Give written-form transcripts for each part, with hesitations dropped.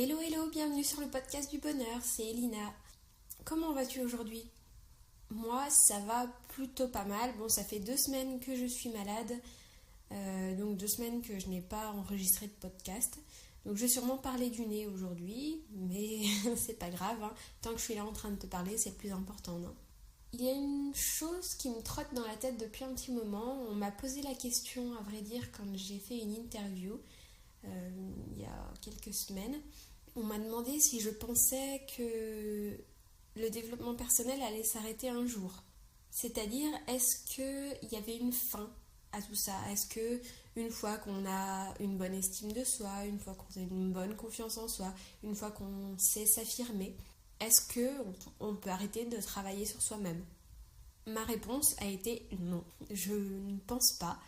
Hello, hello, bienvenue sur le podcast du bonheur, c'est Elina. Comment vas-tu aujourd'hui ? Moi, ça va plutôt pas mal. Bon, ça fait 2 semaines que je suis malade, donc 2 semaines que je n'ai pas enregistré de podcast. Donc je vais sûrement parler du nez aujourd'hui, mais c'est pas grave, hein. Tant que je suis là en train de te parler, c'est le plus important, non ? Il y a une chose qui me trotte dans la tête depuis un petit moment. On m'a posé la question, à vrai dire, quand j'ai fait une interview il y a quelques semaines. On m'a demandé si je pensais que le développement personnel allait s'arrêter un jour. C'est-à-dire, est-ce qu'il y avait une fin à tout ça ? Est-ce que une fois qu'on a une bonne estime de soi, une fois qu'on a une bonne confiance en soi, une fois qu'on sait s'affirmer, est-ce qu'on peut arrêter de travailler sur soi-même ? Ma réponse a été non. Je ne pense pas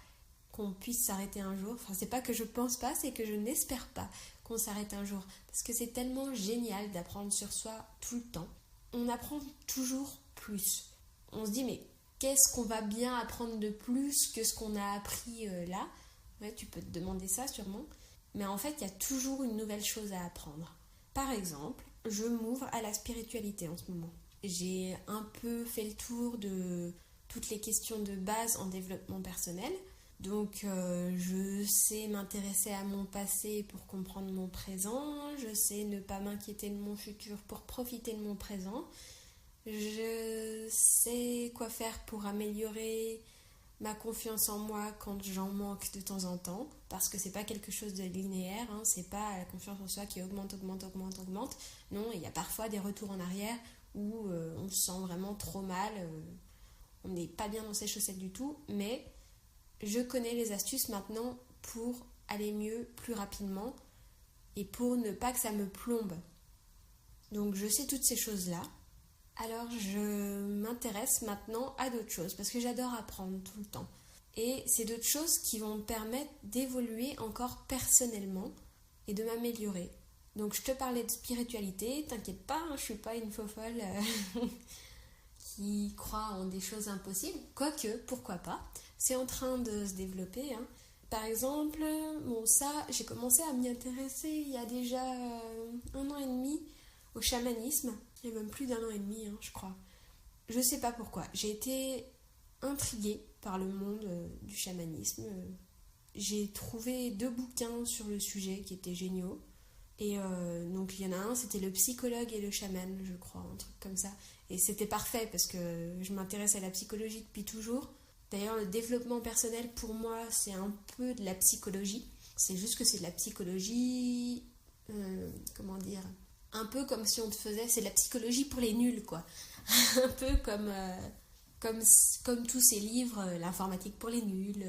qu'on puisse s'arrêter un jour. Enfin, c'est pas que je pense pas, c'est que je n'espère pas qu'on s'arrête un jour. Parce que c'est tellement génial d'apprendre sur soi tout le temps. On apprend toujours plus. On se dit, mais qu'est-ce qu'on va bien apprendre de plus que ce qu'on a appris là ? Ouais, tu peux te demander ça sûrement. Mais en fait, il y a toujours une nouvelle chose à apprendre. Par exemple, je m'ouvre à la spiritualité en ce moment. J'ai un peu fait le tour de toutes les questions de base en développement personnel. Donc je sais m'intéresser à mon passé pour comprendre mon présent, je sais ne pas m'inquiéter de mon futur pour profiter de mon présent, je sais quoi faire pour améliorer ma confiance en moi quand j'en manque de temps en temps, parce que c'est pas quelque chose de linéaire, hein, c'est pas la confiance en soi qui augmente. Non, il y a parfois des retours en arrière où on se sent vraiment trop mal, on n'est pas bien dans ses chaussettes du tout, mais je connais les astuces maintenant pour aller mieux plus rapidement et pour ne pas que ça me plombe. Donc je sais toutes ces choses-là. Alors je m'intéresse maintenant à d'autres choses parce que j'adore apprendre tout le temps. Et c'est d'autres choses qui vont me permettre d'évoluer encore personnellement et de m'améliorer. Donc je te parlais de spiritualité, t'inquiète pas, je suis pas une fofolle qui croit en des choses impossibles. Quoique, pourquoi pas, c'est en train de se développer, hein. Par exemple, j'ai commencé à m'y intéresser il y a déjà 1 an et demi au chamanisme. Il y a même plus d'1 an et demi, hein, je crois. Je sais pas pourquoi. J'ai été intriguée par le monde du chamanisme. J'ai trouvé 2 bouquins sur le sujet qui étaient géniaux. Et donc il y en a un, c'était le psychologue et le chaman, je crois, un truc comme ça. Et c'était parfait parce que je m'intéresse à la psychologie depuis toujours. D'ailleurs, le développement personnel, pour moi, c'est un peu de la psychologie. C'est juste que c'est de la psychologie... un peu comme si on te faisait... C'est de la psychologie pour les nuls, quoi. Un peu comme tous ces livres, l'informatique pour les nuls,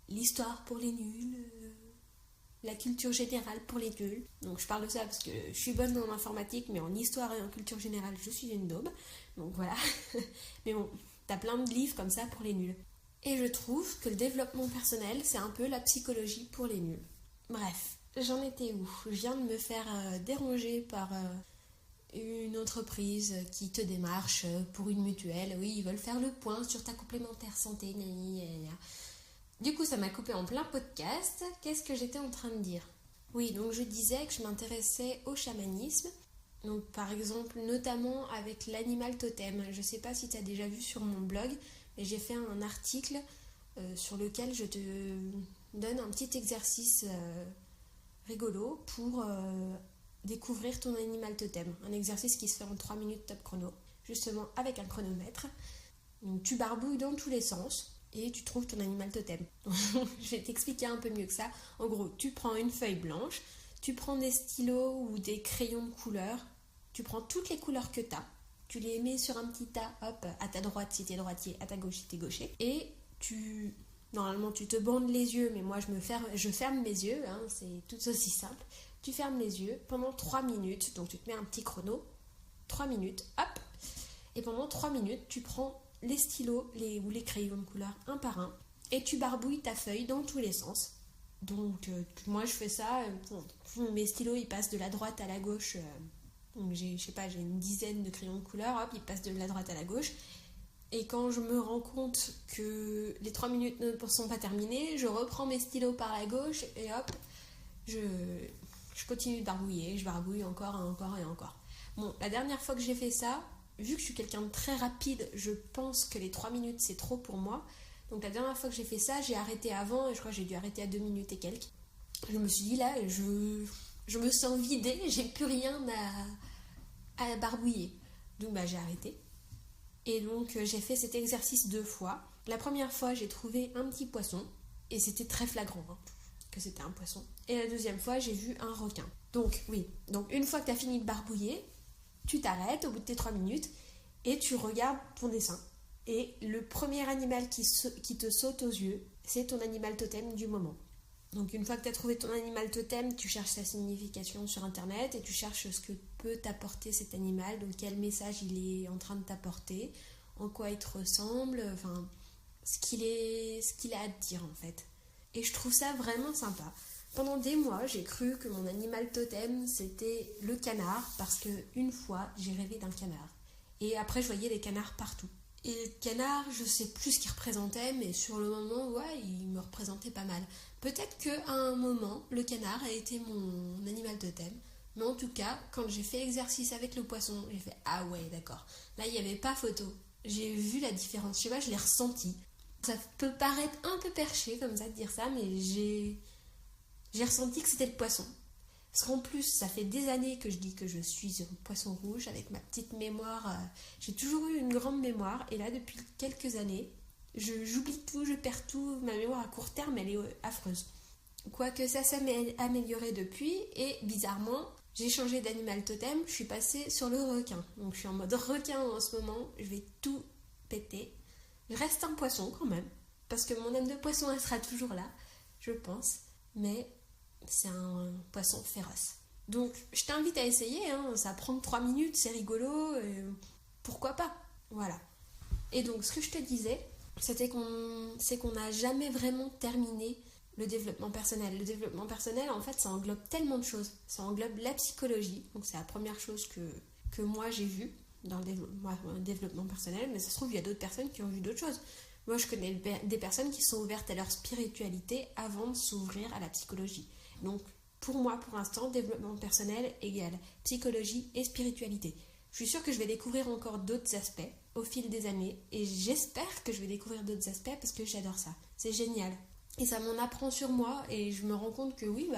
l'histoire pour les nuls... la culture générale pour les nuls. Donc je parle de ça parce que je suis bonne en informatique, mais en histoire et en culture générale, je suis une daube. Donc voilà. Mais bon, t'as plein de livres comme ça pour les nuls. Et je trouve que le développement personnel, c'est un peu la psychologie pour les nuls. Bref, j'en étais où ? Je viens de me faire déranger par une entreprise qui te démarche pour une mutuelle. Oui, ils veulent faire le point sur ta complémentaire santé. Du coup, ça m'a coupé en plein podcast. Qu'est-ce que j'étais en train de dire ? Oui, donc je disais que je m'intéressais au chamanisme. Donc par exemple, notamment avec l'animal totem. Je sais pas si tu as déjà vu sur mon blog, mais j'ai fait un article sur lequel je te donne un petit exercice rigolo pour découvrir ton animal totem. Un exercice qui se fait en 3 minutes top chrono, justement avec un chronomètre. Donc tu barbouilles dans tous les sens. Et tu trouves ton animal totem. Je vais t'expliquer un peu mieux que ça. En gros, tu prends une feuille blanche, tu prends des stylos ou des crayons de couleur, tu prends toutes les couleurs que tu as, tu les mets sur un petit tas, hop, à ta droite si t'es droitier, à ta gauche si t'es gaucher, et normalement tu te bandes les yeux, mais moi je ferme mes yeux, hein, c'est tout aussi simple. Tu fermes les yeux pendant 3 minutes, donc tu te mets un petit chrono, 3 minutes, hop, et pendant 3 minutes, tu prends les stylos ou les crayons de couleur un par un et tu barbouilles ta feuille dans tous les sens. Donc moi je fais ça, mes stylos ils passent de la droite à la gauche, donc j'ai une dizaine de crayons de couleur, hop, ils passent de la droite à la gauche. Et quand je me rends compte que les 3 minutes ne sont pas terminées, je reprends mes stylos par la gauche et hop, Je continue de barbouiller, je barbouille encore et encore et encore. Bon, la dernière fois que j'ai fait ça, vu que je suis quelqu'un de très rapide, je pense que les 3 minutes c'est trop pour moi. Donc la dernière fois que j'ai fait ça, j'ai arrêté avant et je crois que j'ai dû arrêter à 2 minutes et quelques. Je me suis dit là, je me sens vidée, j'ai plus rien à barbouiller. Donc j'ai arrêté. Et donc j'ai fait cet exercice 2 fois. La première fois, j'ai trouvé un petit poisson et c'était très flagrant que c'était un poisson. Et la deuxième fois, j'ai vu un requin. Donc oui, donc une fois que tu as fini de barbouiller, tu t'arrêtes au bout de tes 3 minutes et tu regardes ton dessin. Et le premier animal qui te saute aux yeux, c'est ton animal totem du moment. Donc une fois que tu as trouvé ton animal totem, tu cherches sa signification sur internet et tu cherches ce que peut t'apporter cet animal, donc quel message il est en train de t'apporter, en quoi il te ressemble, enfin ce qu'il a à te dire en fait. Et je trouve ça vraiment sympa. Pendant des mois, j'ai cru que mon animal totem c'était le canard parce que une fois j'ai rêvé d'un canard. Et après je voyais des canards partout. Et le canard, je sais plus ce qu'il représentait, mais sur le moment, ouais, il me représentait pas mal. Peut-être qu'à un moment, le canard a été mon animal totem. Mais en tout cas, quand j'ai fait l'exercice avec le poisson, j'ai fait ah ouais, d'accord. Là, il n'y avait pas photo. J'ai vu la différence. Je sais pas, je l'ai ressenti. Ça peut paraître un peu perché comme ça de dire ça, mais j'ai ressenti que c'était le poisson. Parce qu'en plus, ça fait des années que je dis que je suis un poisson rouge avec ma petite mémoire. J'ai toujours eu une grande mémoire et là, depuis quelques années, j'oublie tout, je perds tout. Ma mémoire à court terme, elle est affreuse. Quoique ça s'est amélioré depuis et bizarrement, j'ai changé d'animal totem, je suis passée sur le requin. Donc je suis en mode requin en ce moment, je vais tout péter. Je reste un poisson quand même, parce que mon âme de poisson, elle sera toujours là, je pense. Mais c'est un poisson féroce. Donc je t'invite à essayer, hein. Ça prend 3 minutes, c'est rigolo, pourquoi pas, voilà. Et donc ce que je te disais, c'est qu'on n'a jamais vraiment terminé le développement personnel. Le développement personnel, en fait, ça englobe tellement de choses. Ça englobe la psychologie, donc c'est la première chose que moi j'ai vue dans le développement personnel, mais ça se trouve, il y a d'autres personnes qui ont vu d'autres choses. Moi, je connais des personnes qui sont ouvertes à leur spiritualité avant de s'ouvrir à la psychologie. Donc, pour moi, pour l'instant, développement personnel égale psychologie et spiritualité. Je suis sûre que je vais découvrir encore d'autres aspects au fil des années et j'espère que je vais découvrir d'autres aspects parce que j'adore ça. C'est génial. Et ça m'en apprend sur moi et je me rends compte que oui,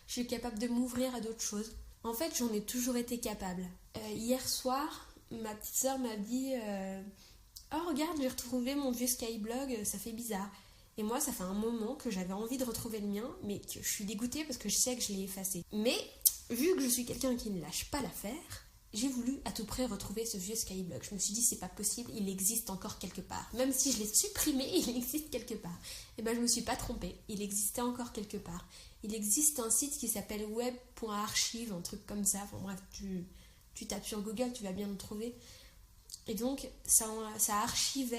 je suis capable de m'ouvrir à d'autres choses. En fait, j'en ai toujours été capable. Hier soir, ma petite sœur m'a dit oh regarde, j'ai retrouvé mon vieux Skyblog, ça fait bizarre. Et moi, ça fait un moment que j'avais envie de retrouver le mien, mais que je suis dégoûtée parce que je sais que je l'ai effacé. Mais, vu que je suis quelqu'un qui ne lâche pas l'affaire, j'ai voulu à tout prix retrouver ce vieux Skyblog. Je me suis dit, c'est pas possible, il existe encore quelque part. Même si je l'ai supprimé, il existe quelque part. Et ben, je me suis pas trompée, il existait encore quelque part. Il existe un site qui s'appelle web.archive, un truc comme ça. Enfin bref, tu tapes sur Google, tu vas bien le trouver. Et donc, ça archive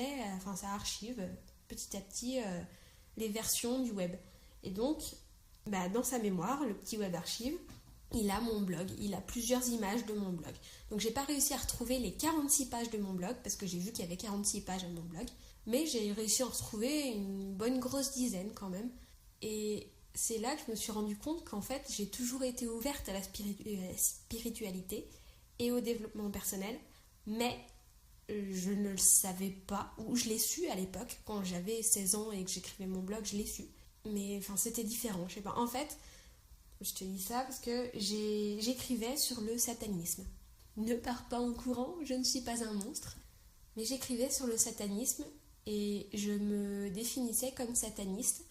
petit à petit les versions du web. Et donc, dans sa mémoire, le petit web archive, il a mon blog, il a plusieurs images de mon blog. Donc j'ai pas réussi à retrouver les 46 pages de mon blog, parce que j'ai vu qu'il y avait 46 pages à mon blog, mais j'ai réussi à en retrouver une bonne grosse dizaine quand même. Et c'est là que je me suis rendu compte qu'en fait, j'ai toujours été ouverte à la spiritualité et au développement personnel, mais je ne le savais pas, ou je l'ai su à l'époque, quand j'avais 16 ans et que j'écrivais mon blog, je l'ai su. Mais enfin, c'était différent, je sais pas. En fait, je te dis ça parce que j'écrivais sur le satanisme. Ne pars pas en courant, je ne suis pas un monstre. Mais j'écrivais sur le satanisme et je me définissais comme sataniste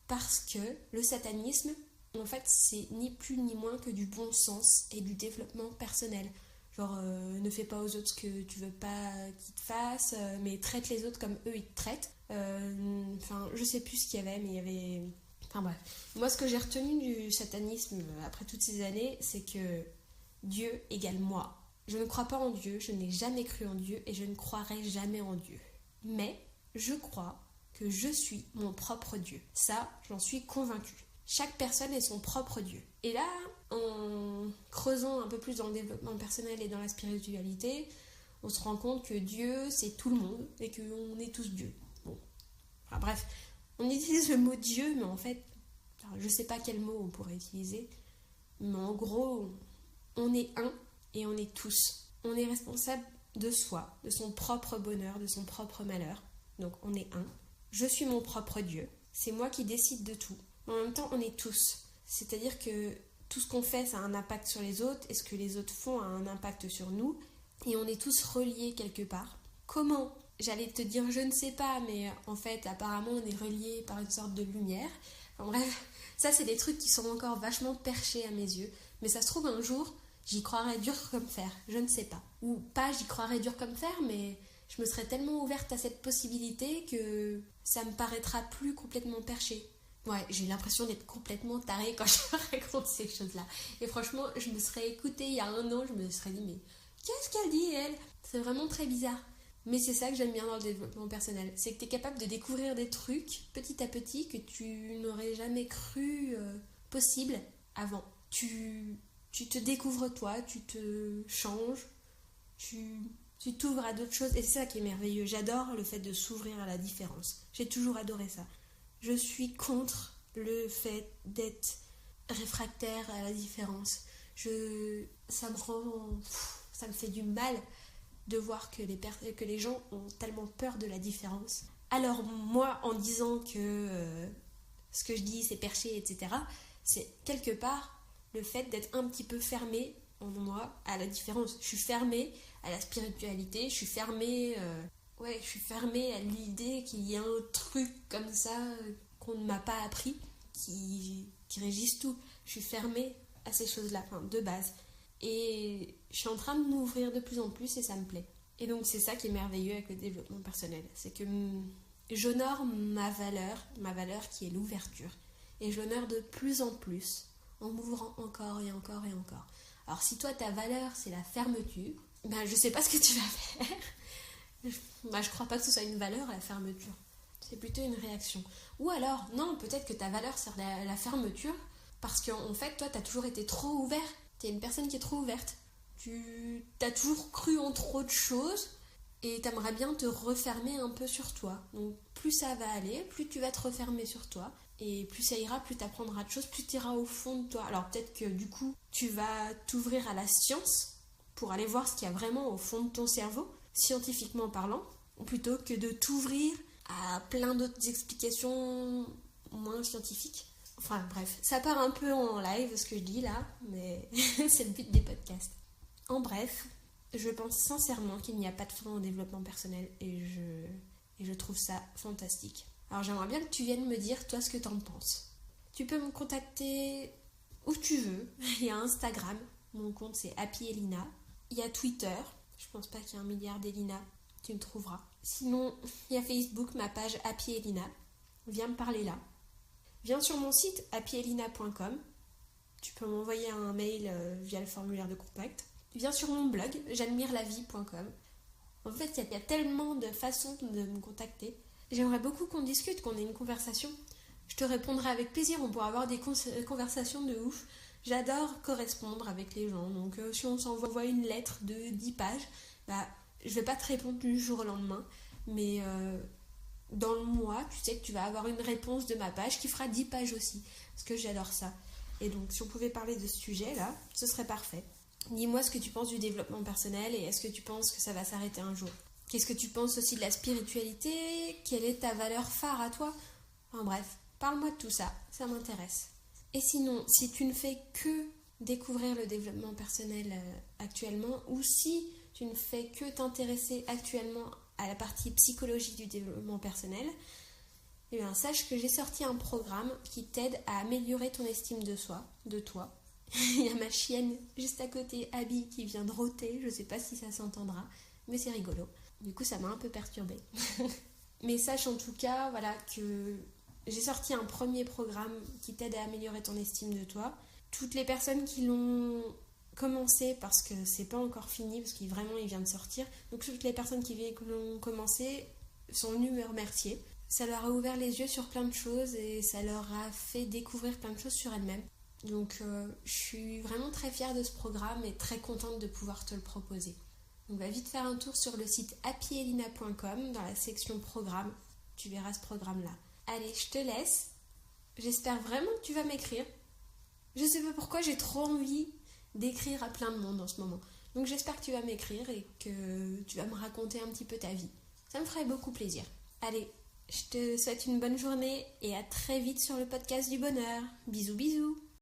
parce que le satanisme, en fait, c'est ni plus ni moins que du bon sens et du développement personnel. Genre, ne fais pas aux autres ce que tu veux pas qu'ils te fassent, mais traite les autres comme eux ils te traitent. Enfin, je sais plus ce qu'il y avait, mais il y avait... Enfin bref. Moi, ce que j'ai retenu du satanisme après toutes ces années, c'est que Dieu égale moi. Je ne crois pas en Dieu, je n'ai jamais cru en Dieu et je ne croirai jamais en Dieu. Mais je crois que je suis mon propre Dieu. Ça, j'en suis convaincue. Chaque personne est son propre Dieu. Et là, en creusant un peu plus dans le développement personnel et dans la spiritualité, on se rend compte que Dieu, c'est tout le monde et qu'on est tous Dieu. Bon. Enfin bref, on utilise le mot Dieu, mais en fait, je ne sais pas quel mot on pourrait utiliser. Mais en gros, on est un et on est tous. On est responsable de soi, de son propre bonheur, de son propre malheur. Donc on est un. Je suis mon propre Dieu. C'est moi qui décide de tout. Mais en même temps, on est tous. C'est-à-dire que tout ce qu'on fait, ça a un impact sur les autres, et ce que les autres font a un impact sur nous. Et on est tous reliés quelque part. Comment ? J'allais te dire je ne sais pas, mais en fait, apparemment, on est reliés par une sorte de lumière. Enfin bref, ça, c'est des trucs qui sont encore vachement perchés à mes yeux. Mais ça se trouve, un jour, j'y croirais dur comme fer. Je ne sais pas. Ou pas, j'y croirais dur comme fer, mais je me serais tellement ouverte à cette possibilité que ça me paraîtra plus complètement perché. Ouais, j'ai l'impression d'être complètement tarée quand je raconte ces choses-là. Et franchement, je me serais écoutée il y a 1 an, je me serais dit, mais qu'est-ce qu'elle dit, elle ? C'est vraiment très bizarre. Mais c'est ça que j'aime bien dans le développement personnel. C'est que tu es capable de découvrir des trucs petit à petit que tu n'aurais jamais cru possible avant. Tu te découvres toi, tu te changes, tu t'ouvres à d'autres choses. Et c'est ça qui est merveilleux. J'adore le fait de s'ouvrir à la différence. J'ai toujours adoré ça. Je suis contre le fait d'être réfractaire à la différence. Ça me fait du mal de voir que les gens ont tellement peur de la différence. Alors moi, en disant que ce que je dis c'est perché, etc., c'est quelque part le fait d'être un petit peu fermé en moi à la différence. Je suis fermée à la spiritualité, je suis fermée à l'idée qu'il y a un truc comme ça qu'on ne m'a pas appris qui régisse tout. Je suis fermée à ces choses-là, de base. Et je suis en train de m'ouvrir de plus en plus et ça me plaît. Et donc c'est ça qui est merveilleux avec le développement personnel. C'est que j'honore ma valeur qui est l'ouverture. Et je l'honore de plus en plus en m'ouvrant encore et encore et encore. Alors si toi ta valeur c'est la fermeture, je sais pas ce que tu vas faire. Je crois pas que ce soit une valeur la fermeture. C'est plutôt une réaction. Ou alors, non, peut-être que ta valeur c'est la fermeture parce qu'en fait toi t'as toujours été trop ouvert. T'es une personne qui est trop ouverte. Tu t'as toujours cru en trop de choses et t'aimerais bien te refermer un peu sur toi. Donc plus ça va aller, plus tu vas te refermer sur toi et plus ça ira, plus t'apprendras de choses, plus t'iras au fond de toi. Alors peut-être que du coup tu vas t'ouvrir à la science pour aller voir ce qu'il y a vraiment au fond de ton cerveau, scientifiquement parlant, plutôt que de t'ouvrir à plein d'autres explications moins scientifiques. Enfin bref, ça part un peu en live ce que je dis là, mais c'est le but des podcasts. En bref, je pense sincèrement qu'il n'y a pas de fin au développement personnel et je trouve ça fantastique. Alors j'aimerais bien que tu viennes me dire toi ce que t'en penses. Tu peux me contacter où tu veux. Il y a Instagram, mon compte c'est Happy Elina. Il y a Twitter, je pense pas qu'il y ait 1 milliard d'Elina, tu me trouveras. Sinon, il y a Facebook, ma page Happy Elina. Viens me parler là. Viens sur mon site happyelina.com. Tu peux m'envoyer un mail via le formulaire de contact. Viens sur mon blog j'admirelavie.com. En fait, il y a tellement de façons de me contacter. J'aimerais beaucoup qu'on discute, qu'on ait une conversation. Je te répondrai avec plaisir, on pourra avoir des conversations de ouf. J'adore correspondre avec les gens. Donc si on s'envoie une lettre de 10 pages, je vais pas te répondre du jour au lendemain. Mais dans le mois, tu sais que tu vas avoir une réponse de ma page qui fera 10 pages aussi. Parce que j'adore ça. Et donc si on pouvait parler de ce sujet-là, ce serait parfait. Dis-moi ce que tu penses du développement personnel et est-ce que tu penses que ça va s'arrêter un jour ? Qu'est-ce que tu penses aussi de la spiritualité ? Quelle est ta valeur phare à toi ? Enfin bref, parle-moi de tout ça, ça m'intéresse. Et sinon, si tu ne fais que découvrir le développement personnel actuellement ou si tu ne fais que t'intéresser actuellement à la partie psychologie du développement personnel, eh bien, sache que j'ai sorti un programme qui t'aide à améliorer ton estime de soi, de toi. Il y a ma chienne juste à côté, Abby, qui vient de rôter. Je sais pas si ça s'entendra, mais c'est rigolo. Du coup, ça m'a un peu perturbée. Mais sache en tout cas, voilà, que j'ai sorti un premier programme qui t'aide à améliorer ton estime de toi. Toutes les personnes qui l'ont commencé, parce que c'est pas encore fini, parce qu'il vient de sortir. Donc toutes les personnes qui l'ont commencé sont venues me remercier. Ça leur a ouvert les yeux sur plein de choses et ça leur a fait découvrir plein de choses sur elles-mêmes. Donc je suis vraiment très fière de ce programme et très contente de pouvoir te le proposer. Donc va vite faire un tour sur le site happyelina.com dans la section programme. Tu verras ce programme-là. Allez, je te laisse. J'espère vraiment que tu vas m'écrire. Je sais pas pourquoi j'ai trop envie d'écrire à plein de monde en ce moment. Donc j'espère que tu vas m'écrire et que tu vas me raconter un petit peu ta vie. Ça me ferait beaucoup plaisir. Allez, je te souhaite une bonne journée et à très vite sur le podcast du bonheur. Bisous bisous.